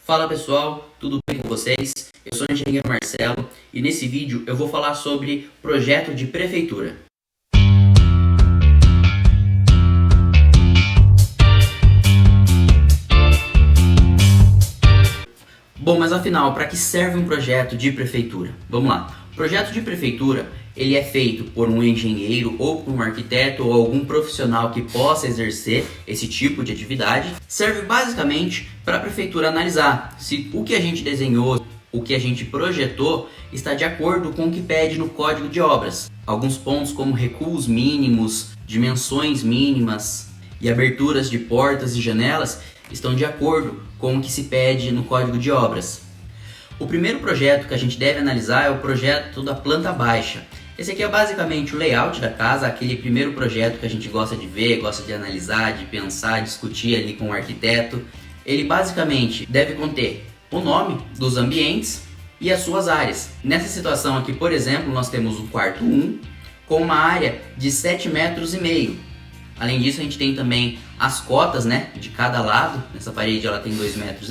Fala pessoal, tudo bem com vocês? Eu sou o engenheiro Marcelo e nesse vídeo eu vou falar sobre projeto de prefeitura. Bom, mas afinal, para que serve um projeto de prefeitura? Vamos lá. O projeto de prefeitura, ele é feito por um engenheiro ou por um arquiteto ou algum profissional que possa exercer esse tipo de atividade. Serve basicamente para a prefeitura analisar se o que a gente desenhou, o que a gente projetou, está de acordo com o que pede no Código de Obras. Alguns pontos como recuos mínimos, dimensões mínimas e aberturas de portas e janelas estão de acordo com o que se pede no Código de Obras. O primeiro projeto que a gente deve analisar é o projeto da planta baixa. Esse aqui é basicamente o layout da casa, aquele primeiro projeto que a gente gosta de ver, gosta de analisar, de pensar, discutir ali com o arquiteto. Ele basicamente deve conter o nome dos ambientes e as suas áreas. Nessa situação aqui, por exemplo, nós temos o quarto 1 com uma área de 7,5 metros. Além disso, a gente tem também as cotas, né, de cada lado. Essa parede ela tem 2,5 metros,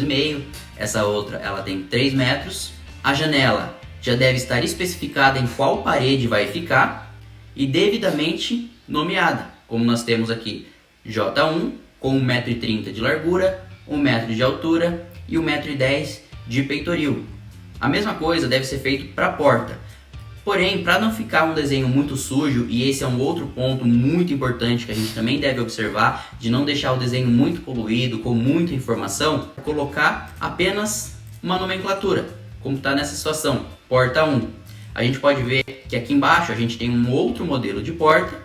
essa outra ela tem 3 metros. A janela já deve estar especificada em qual parede vai ficar e devidamente nomeada, como nós temos aqui J1 com 1,30 m de largura, 1 metro de altura e 1,10 m de peitoril. A mesma coisa deve ser feito para a porta. Porém, para não ficar um desenho muito sujo, e esse é um outro ponto muito importante que a gente também deve observar, de não deixar o desenho muito poluído, com muita informação, colocar apenas uma nomenclatura, como está nessa situação, porta 1. A gente pode ver que aqui embaixo a gente tem um outro modelo de porta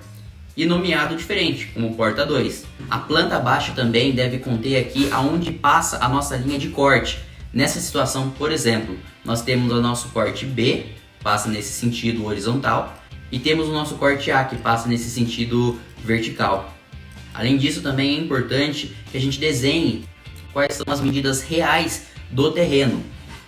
e nomeado diferente, como porta 2. A planta baixa também deve conter aqui aonde passa a nossa linha de corte. Nessa situação, por exemplo, nós temos o nosso corte B, passa nesse sentido horizontal, e temos o nosso corte A, que passa nesse sentido vertical. Além disso, também é importante que a gente desenhe quais são as medidas reais do terreno.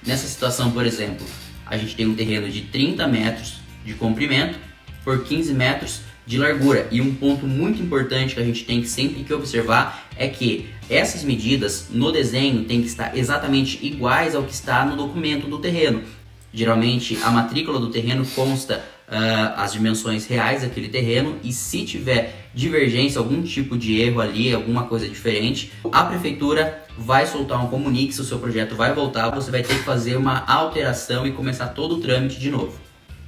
Nessa situação, por exemplo, a gente tem um terreno de 30 metros de comprimento por 15 metros de largura. E um ponto muito importante que a gente tem que sempre que observar é que essas medidas no desenho têm que estar exatamente iguais ao que está no documento do terreno. Geralmente a matrícula do terreno consta as dimensões reais daquele terreno, e se tiver divergência, algum tipo de erro ali, alguma coisa diferente, a prefeitura vai soltar um comunique, se o seu projeto vai voltar, você vai ter que fazer uma alteração e começar todo o trâmite de novo.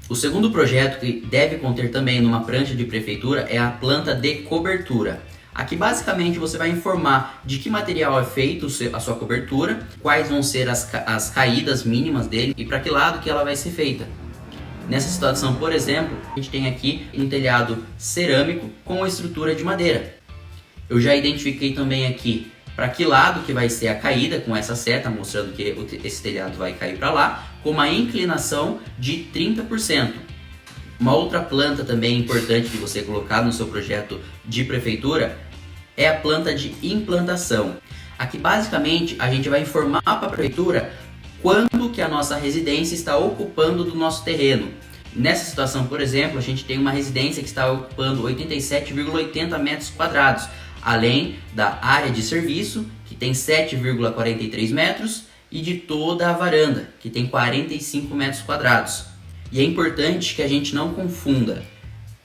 O segundo projeto que deve conter também numa prancha de prefeitura é a planta de cobertura. Aqui basicamente você vai informar de que material é feito a sua cobertura, quais vão ser as caídas mínimas dele e para que lado que ela vai ser feita. Nessa situação, por exemplo, a gente tem aqui um telhado cerâmico com estrutura de madeira. Eu já identifiquei também aqui para que lado que vai ser a caída com essa seta, mostrando que esse telhado vai cair para lá, com uma inclinação de 30%. Uma outra planta também importante de você colocar no seu projeto de prefeitura é a planta de implantação. Aqui basicamente a gente vai informar para a prefeitura quanto que a nossa residência está ocupando do nosso terreno. Nessa situação, por exemplo, a gente tem uma residência que está ocupando 87,80 metros quadrados, além da área de serviço, que tem 7,43 metros, e de toda a varanda, que tem 45 metros quadrados. E é importante que a gente não confunda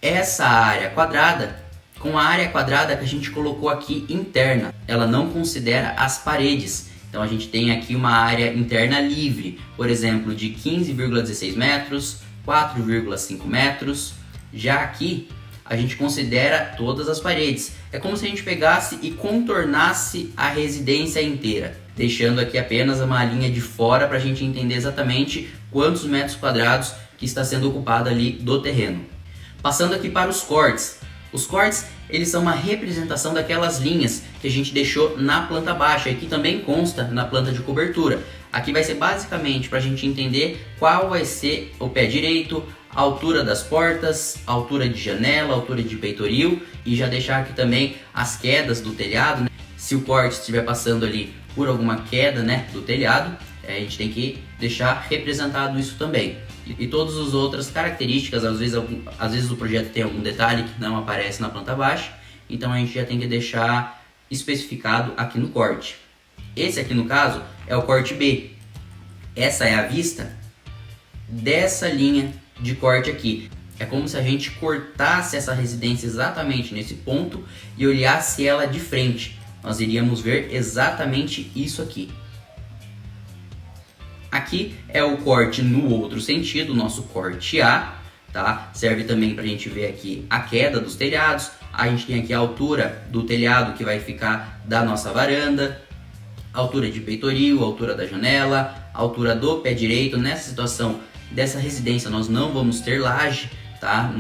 essa área quadrada com a área quadrada que a gente colocou aqui interna. Ela não considera as paredes. Então a gente tem aqui uma área interna livre, por exemplo, de 15,16 metros, 4,5 metros. Já aqui a gente considera todas as paredes. É como se a gente pegasse e contornasse a residência inteira, deixando aqui apenas uma linha de fora para a gente entender exatamente quantos metros quadrados que está sendo ocupado ali do terreno. Passando aqui para os cortes. Os cortes, eles são uma representação daquelas linhas que a gente deixou na planta baixa e que também consta na planta de cobertura. Aqui vai ser basicamente para a gente entender qual vai ser o pé direito, a altura das portas, a altura de janela, a altura de peitoril, e já deixar aqui também as quedas do telhado, né? Se o corte estiver passando ali por alguma queda, né, do telhado, a gente tem que deixar representado isso também. E todas as outras características, às vezes o projeto tem algum detalhe que não aparece na planta baixa, então a gente já tem que deixar especificado aqui no corte. Esse aqui no caso é o corte B. Essa é a vista dessa linha de corte aqui. É como se a gente cortasse essa residência exatamente nesse ponto e olhasse ela de frente. Nós iríamos ver exatamente isso aqui. Aqui é o corte no outro sentido, o nosso corte A, tá? Serve também para a gente ver aqui a queda dos telhados. A gente tem aqui a altura do telhado que vai ficar da nossa varanda, altura de peitoril, altura da janela, altura do pé direito. Nessa situação dessa residência nós não vamos ter laje, tá?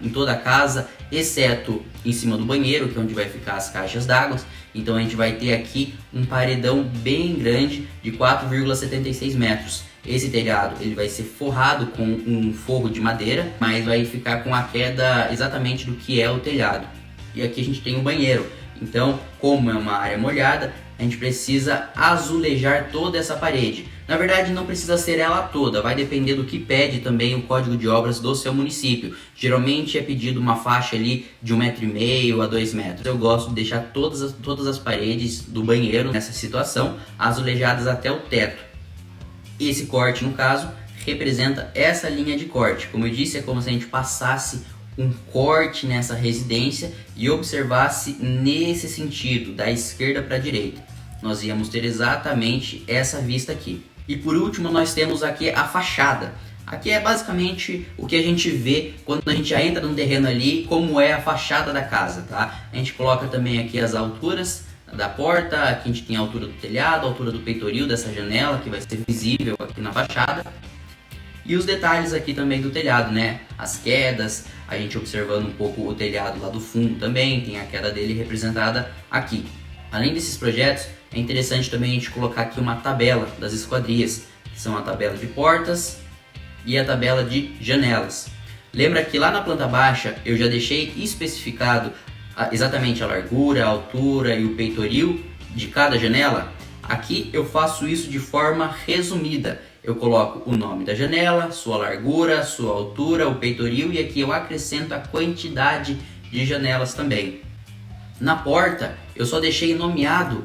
Em toda a casa, exceto em cima do banheiro, que é onde vai ficar as caixas d'água. Então a gente vai ter aqui um paredão bem grande de 4,76 metros. Esse telhado ele vai ser forrado com um forro de madeira, mas vai ficar com a queda exatamente do que é o telhado. E aqui a gente tem um banheiro. Então, como é uma área molhada, a gente precisa azulejar toda essa parede. Na verdade, não precisa ser ela toda, vai depender do que pede também o código de obras do seu município. Geralmente é pedido uma faixa ali de 1,5 m a 2 metros. Eu gosto de deixar todas as paredes do banheiro nessa situação azulejadas até o teto. Esse corte, no caso, representa essa linha de corte. Como eu disse, é como se a gente passasse um corte nessa residência e observasse nesse sentido, da esquerda para a direita. Nós íamos ter exatamente essa vista aqui. E por último nós temos aqui a fachada. Aqui é basicamente o que a gente vê quando a gente já entra no terreno ali, como é a fachada da casa, tá? A gente coloca também aqui as alturas da porta, aqui a gente tem a altura do telhado, a altura do peitoril dessa janela que vai ser visível aqui na fachada. E os detalhes aqui também do telhado, né? As quedas, a gente observando um pouco o telhado lá do fundo também, tem a queda dele representada aqui. Além desses projetos, é interessante também a gente colocar aqui uma tabela das esquadrias, que são a tabela de portas e a tabela de janelas. Lembra que lá na planta baixa eu já deixei especificado exatamente a largura, a altura e o peitoril de cada janela? Aqui eu faço isso de forma resumida. Eu coloco o nome da janela, sua largura, sua altura, o peitoril e aqui eu acrescento a quantidade de janelas também. Na porta eu só deixei nomeado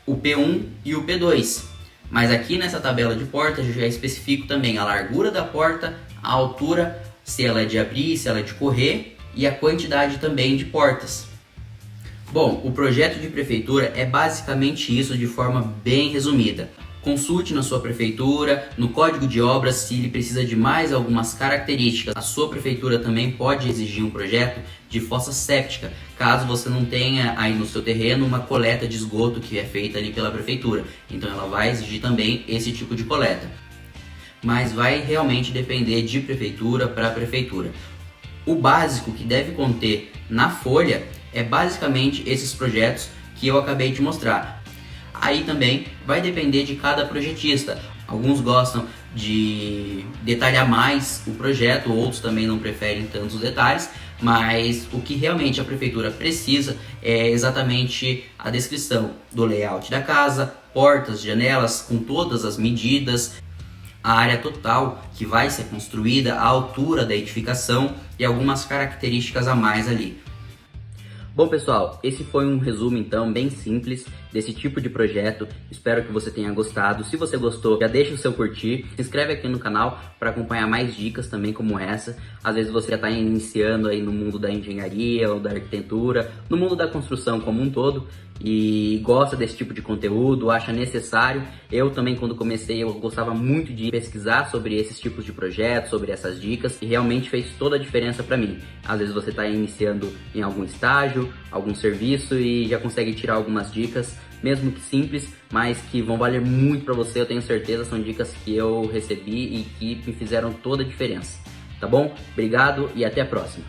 o P1 e o P2, mas aqui nessa tabela de porta eu já especifico também a largura da porta, a altura, se ela é de abrir, se ela é de correr e a quantidade também de portas. Bom, o projeto de prefeitura é basicamente isso de forma bem resumida. Consulte na sua prefeitura, no código de obras, se ele precisa de mais algumas características. A sua prefeitura também pode exigir um projeto de fossa séptica, caso você não tenha aí no seu terreno uma coleta de esgoto que é feita ali pela prefeitura. Então ela vai exigir também esse tipo de coleta. Mas vai realmente depender de prefeitura para prefeitura. O básico que deve conter na folha é basicamente esses projetos que eu acabei de mostrar. Aí também vai depender de cada projetista. Alguns gostam de detalhar mais o projeto, outros também não preferem tantos detalhes, mas o que realmente a prefeitura precisa é exatamente a descrição do layout da casa, portas, janelas com todas as medidas, a área total que vai ser construída, a altura da edificação e algumas características a mais ali. Bom pessoal, esse foi um resumo então bem simples desse tipo de projeto. Espero que você tenha gostado. Se você gostou, já deixa o seu curtir, se inscreve aqui no canal para acompanhar mais dicas também como essa. Às vezes você já está iniciando aí no mundo da engenharia ou da arquitetura, no mundo da construção como um todo e gosta desse tipo de conteúdo, acha necessário. Eu também, quando comecei, eu gostava muito de pesquisar sobre esses tipos de projetos, sobre essas dicas, e realmente fez toda a diferença para mim. Às vezes você está iniciando em algum estágio, algum serviço e já consegue tirar algumas dicas, mesmo que simples, mas que vão valer muito para você, eu tenho certeza. São dicas que eu recebi e que me fizeram toda a diferença. Tá bom? Obrigado e até a próxima.